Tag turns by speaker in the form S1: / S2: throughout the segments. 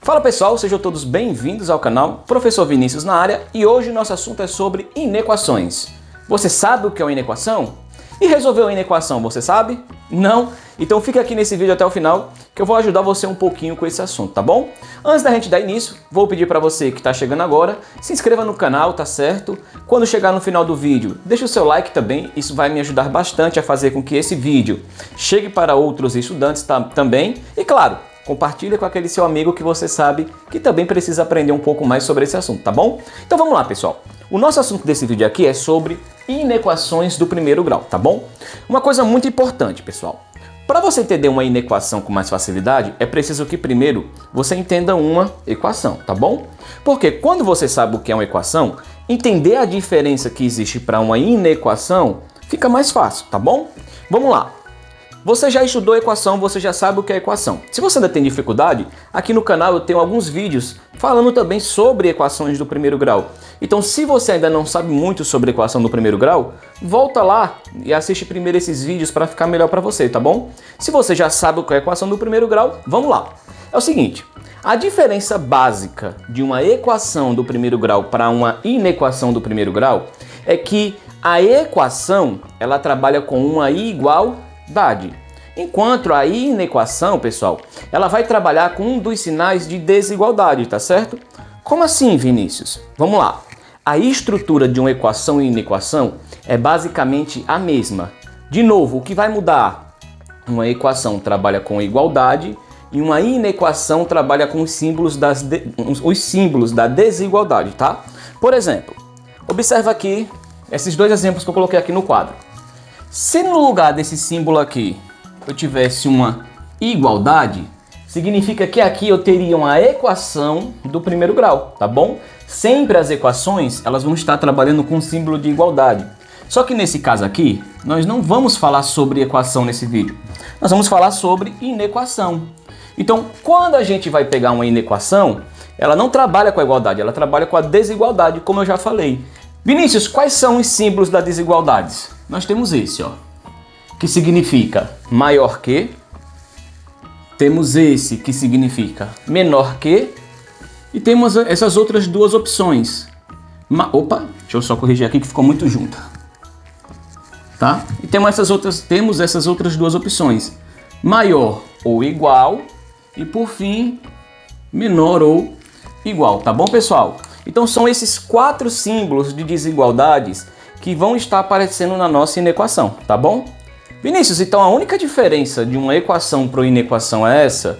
S1: Fala pessoal, sejam todos bem-vindos ao canal Professor Vinícius na área e hoje nosso assunto é sobre inequações. Você sabe o que é uma inequação? E resolver uma inequação, você sabe? Não? Então fica aqui nesse vídeo até o final que eu vou ajudar você um pouquinho com esse assunto, tá bom? Antes da gente dar início, vou pedir para você que está chegando agora, se inscreva no canal, tá certo? Quando chegar no final do vídeo, deixa o seu like também, isso vai me ajudar bastante a fazer com que esse vídeo chegue para outros estudantes também. E claro, compartilha com aquele seu amigo que você sabe que também precisa aprender um pouco mais sobre esse assunto, tá bom? Então vamos lá, pessoal. O nosso assunto desse vídeo aqui é sobre inequações do primeiro grau, tá bom? Uma coisa muito importante, pessoal. Para você entender uma inequação com mais facilidade, é preciso que primeiro você entenda uma equação, tá bom? Porque quando você sabe o que é uma equação, entender a diferença que existe para uma inequação fica mais fácil, tá bom? Vamos lá. Você já estudou equação, você já sabe o que é equação. Se você ainda tem dificuldade, aqui no canal eu tenho alguns vídeos falando também sobre equações do primeiro grau. Então, se você ainda não sabe muito sobre equação do primeiro grau, volta lá e assiste primeiro esses vídeos para ficar melhor para você, tá bom? Se você já sabe o que é equação do primeiro grau, vamos lá. É o seguinte, a diferença básica de uma equação do primeiro grau para uma inequação do primeiro grau é que a equação, ela trabalha com uma igualdade. Enquanto a inequação, pessoal, ela vai trabalhar com um dos sinais de desigualdade, tá certo? Como assim, Vinícius? Vamos lá. A estrutura de uma equação e inequação é basicamente a mesma. De novo, o que vai mudar? Uma equação trabalha com igualdade e uma inequação trabalha com os símbolos da desigualdade, tá? Por exemplo, observa aqui esses dois exemplos que eu coloquei aqui no quadro. Se no lugar desse símbolo aqui eu tivesse uma igualdade, significa que aqui eu teria uma equação do primeiro grau, tá bom? Sempre as equações, elas vão estar trabalhando com o símbolo de igualdade. Só que nesse caso aqui, nós não vamos falar sobre equação nesse vídeo. Nós vamos falar sobre inequação. Então, quando a gente vai pegar uma inequação, ela não trabalha com a igualdade, ela trabalha com a desigualdade, como eu já falei. Vinícius, quais são os símbolos das desigualdades? Nós temos esse, ó, que significa maior que. Temos esse que significa menor que. E temos essas outras duas opções. Opa, deixa eu só corrigir aqui que ficou muito junto. Tá? E temos essas outras duas opções. Maior ou igual. E por fim, menor ou igual. Tá bom, pessoal? Então são esses 4 símbolos de desigualdades que vão estar aparecendo na nossa inequação, tá bom? Vinícius, então a única diferença de uma equação para uma inequação é essa?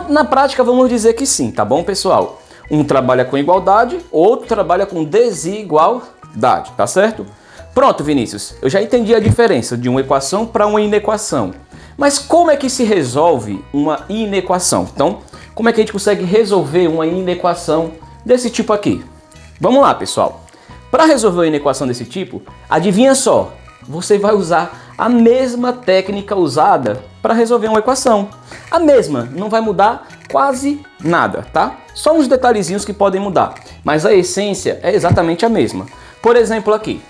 S1: Na prática vamos dizer que sim, tá bom, pessoal? Um trabalha com igualdade, outro trabalha com desigualdade, tá certo? Pronto, Vinícius, eu já entendi a diferença de uma equação para uma inequação. Mas como é que se resolve uma inequação? Então, como é que a gente consegue resolver uma inequação desse tipo aqui? Vamos lá, pessoal. Para resolver uma inequação desse tipo, adivinha só, você vai usar a mesma técnica usada para resolver uma equação. A mesma, não vai mudar quase nada, tá? Só uns detalhezinhos que podem mudar, mas a essência é exatamente a mesma. Por exemplo aqui,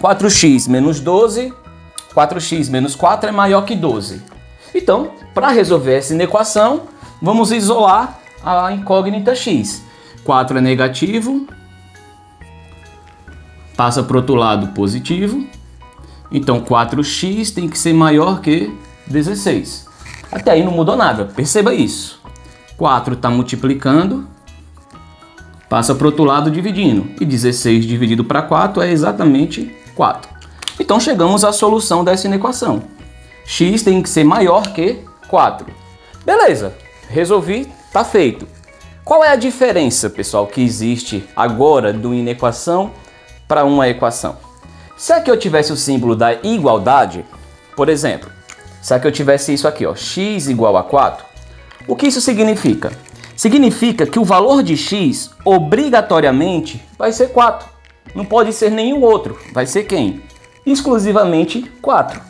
S1: 4x menos 12, 4x menos 4 é maior que 12. Então, para resolver essa inequação, vamos isolar a incógnita x. 4 é negativo, passa para o outro lado positivo. Então 4x tem que ser maior que 16. Até aí não mudou nada, perceba isso. 4 está multiplicando, passa para o outro lado dividindo. E 16 dividido para 4 é exatamente 4. Então chegamos à solução dessa inequação. X tem que ser maior que 4. Beleza, resolvi, tá feito. Qual é a diferença, pessoal, que existe agora de uma inequação para uma equação? Se aqui eu tivesse o símbolo da igualdade, por exemplo, se aqui eu tivesse isso aqui, ó, x igual a 4, o que isso significa? Significa que o valor de x obrigatoriamente vai ser 4. Não pode ser nenhum outro. Vai ser quem? Exclusivamente 4.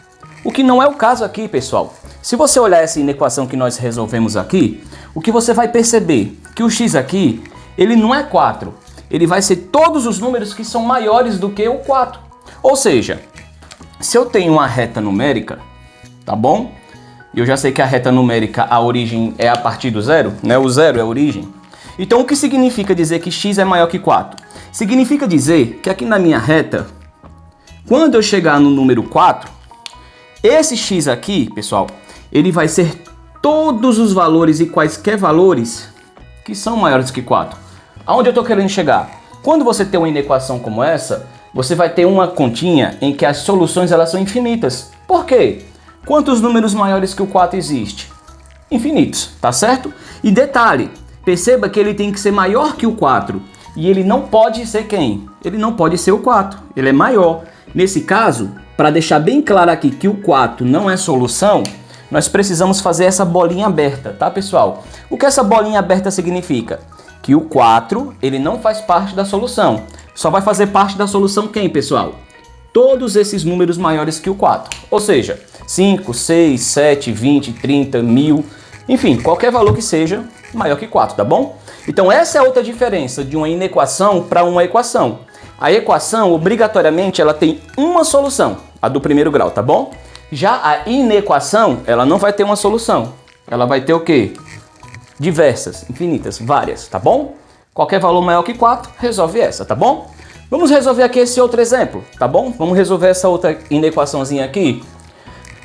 S1: O que não é o caso aqui, pessoal. Se você olhar essa inequação que nós resolvemos aqui, o que você vai perceber? Que o x aqui, ele não é 4. Ele vai ser todos os números que são maiores do que o 4. Ou seja, se eu tenho uma reta numérica, tá bom? E eu já sei que a reta numérica, a origem é a partir do zero, né? O zero é a origem. Então, o que significa dizer que x é maior que 4? Significa dizer que aqui na minha reta, quando eu chegar no número 4, esse x aqui, pessoal, ele vai ser todos os valores e quaisquer valores que são maiores que 4. Aonde eu estou querendo chegar? Quando você tem uma inequação como essa, você vai ter uma continha em que as soluções elas são infinitas. Por quê? Quantos números maiores que o 4 existe? Infinitos, tá certo? E detalhe, perceba que ele tem que ser maior que o 4. E ele não pode ser quem? Ele não pode ser o 4, ele é maior. Nesse caso, para deixar bem claro aqui que o 4 não é solução, nós precisamos fazer essa bolinha aberta, tá, pessoal? O que essa bolinha aberta significa? Que o 4, ele não faz parte da solução. Só vai fazer parte da solução quem, pessoal? Todos esses números maiores que o 4. Ou seja, 5, 6, 7, 20, 30, 1000, enfim, qualquer valor que seja maior que 4, tá bom? Então essa é outra diferença de uma inequação para uma equação. A equação, obrigatoriamente, ela tem uma solução, a do primeiro grau, tá bom? Já a inequação, ela não vai ter uma solução. Ela vai ter o quê? Diversas, infinitas, várias, tá bom? Qualquer valor maior que 4, resolve essa, tá bom? Vamos resolver aqui esse outro exemplo, tá bom? Vamos resolver essa outra inequaçãozinha aqui.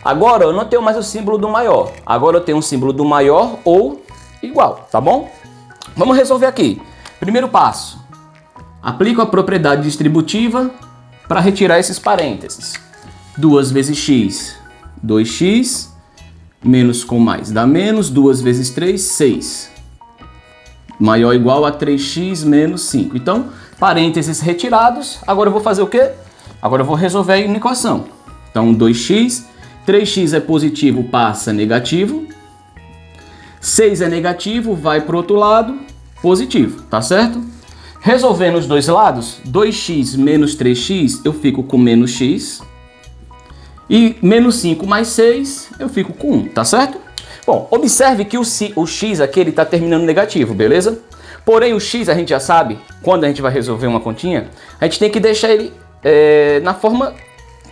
S1: Agora eu não tenho mais o símbolo do maior. Agora eu tenho um símbolo do maior ou igual, tá bom? Vamos resolver aqui. Primeiro passo. Aplico a propriedade distributiva para retirar esses parênteses. 2 vezes x, 2x, menos com mais dá menos, 2 vezes 3, 6. Maior ou igual a 3x menos 5. Então, parênteses retirados. Agora eu vou fazer o quê? Agora eu vou resolver a inequação. Então, 2x, 3x é positivo, passa negativo. 6 é negativo, vai para o outro lado, positivo, tá certo? Resolvendo os dois lados, 2x menos 3x, eu fico com menos x. E menos 5 mais 6, eu fico com 1, tá certo? Bom, observe que o x aqui ele está terminando negativo, beleza? Porém, o x a gente já sabe, quando a gente vai resolver uma continha, a gente tem que deixar ele na forma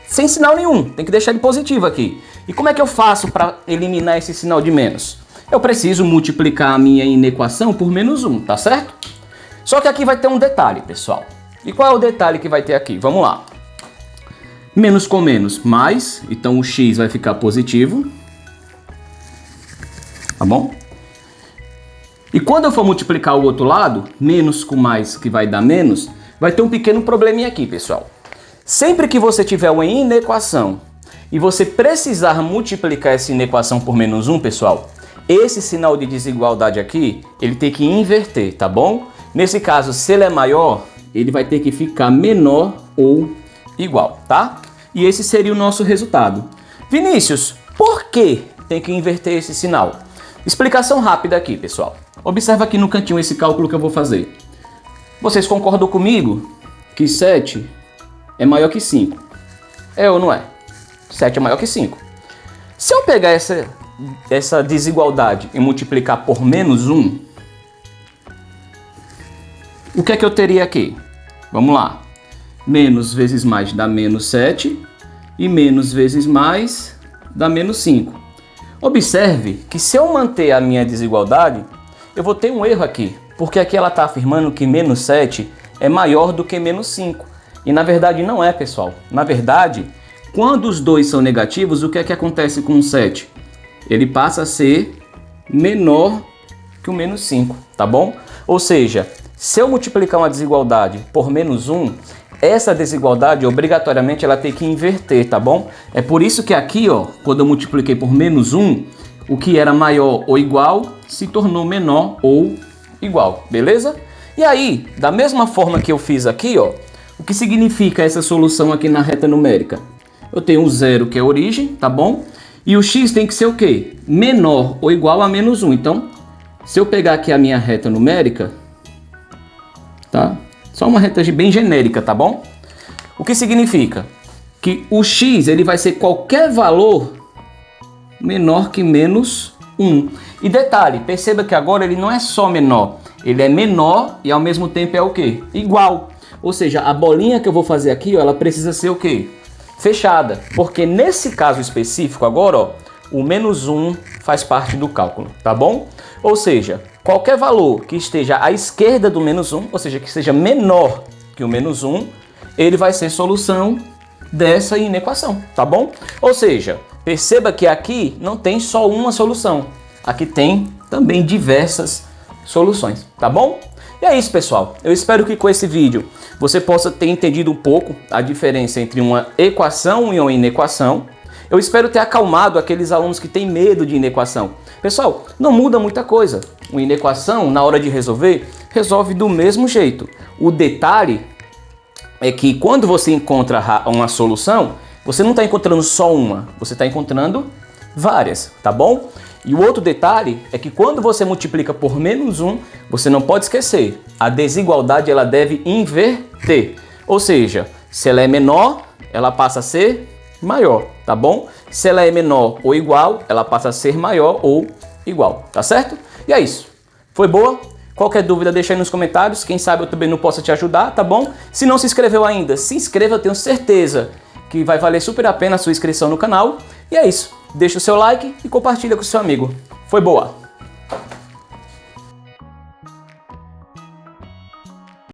S1: sem sinal nenhum, tem que deixar ele positivo aqui. E como é que eu faço para eliminar esse sinal de menos? Eu preciso multiplicar a minha inequação por menos 1, tá certo? Só que aqui vai ter um detalhe, pessoal. E qual é o detalhe que vai ter aqui? Vamos lá. Menos com menos, mais. Então o x vai ficar positivo. Tá bom? E quando eu for multiplicar o outro lado, menos com mais, que vai dar menos, vai ter um pequeno probleminha aqui, pessoal. Sempre que você tiver uma inequação e você precisar multiplicar essa inequação por menos 1, pessoal, esse sinal de desigualdade aqui, ele tem que inverter, tá bom? Nesse caso, se ele é maior, ele vai ter que ficar menor ou igual, tá? E esse seria o nosso resultado. Vinícius, por que tem que inverter esse sinal? Explicação rápida aqui, pessoal. Observa aqui no cantinho esse cálculo que eu vou fazer. Vocês concordam comigo que 7 é maior que 5? É ou não é? 7 é maior que 5. Se eu pegar essa desigualdade e multiplicar por menos 1, o que é que eu teria aqui? Vamos lá. Menos vezes mais dá menos 7 e menos vezes mais dá menos 5. Observe que se eu manter a minha desigualdade, eu vou ter um erro aqui, porque aqui ela está afirmando que menos 7 é maior do que menos 5. E na verdade não é, pessoal. Na verdade, quando os dois são negativos, o que é que acontece com o 7? Ele passa a ser menor que o menos 5, tá bom? Ou seja, se eu multiplicar uma desigualdade por menos 1, essa desigualdade, obrigatoriamente, ela tem que inverter, tá bom? É por isso que aqui, ó, quando eu multipliquei por menos 1, o que era maior ou igual se tornou menor ou igual, beleza? E aí, da mesma forma que eu fiz aqui, ó, o que significa essa solução aqui na reta numérica? Eu tenho um zero, que é a origem, tá bom? E o x tem que ser o quê? Menor ou igual a menos 1. Então, se eu pegar aqui a minha reta numérica, tá? Só uma reta bem genérica, tá bom? O que significa? Que o x ele vai ser qualquer valor menor que menos 1. E detalhe, perceba que agora ele não é só menor, ele é menor e ao mesmo tempo é o quê? Igual. Ou seja, a bolinha que eu vou fazer aqui, ó, ela precisa ser o quê? Fechada. Porque nesse caso específico agora, ó, o menos 1 faz parte do cálculo, tá bom? Ou seja, qualquer valor que esteja à esquerda do menos 1, ou seja, que seja menor que o menos 1, ele vai ser solução dessa inequação, tá bom? Ou seja, perceba que aqui não tem só uma solução, aqui tem também diversas soluções, tá bom? E é isso, pessoal. Eu espero que com esse vídeo você possa ter entendido um pouco a diferença entre uma equação e uma inequação. Eu espero ter acalmado aqueles alunos que têm medo de inequação. Pessoal, não muda muita coisa. Uma inequação, na hora de resolver, resolve do mesmo jeito. O detalhe é que quando você encontra uma solução, você não está encontrando só uma, você está encontrando várias, tá bom? E o outro detalhe é que quando você multiplica por menos 1, você não pode esquecer, a desigualdade ela deve inverter. Ou seja, se ela é menor, ela passa a ser maior, tá bom? Se ela é menor ou igual, ela passa a ser maior ou igual, tá certo? E é isso. Foi boa? Qualquer dúvida deixa aí nos comentários, quem sabe eu também não possa te ajudar, tá bom? Se não se inscreveu ainda, se inscreva, eu tenho certeza que vai valer super a pena a sua inscrição no canal. E é isso. Deixa o seu like e compartilha com o seu amigo. Foi boa!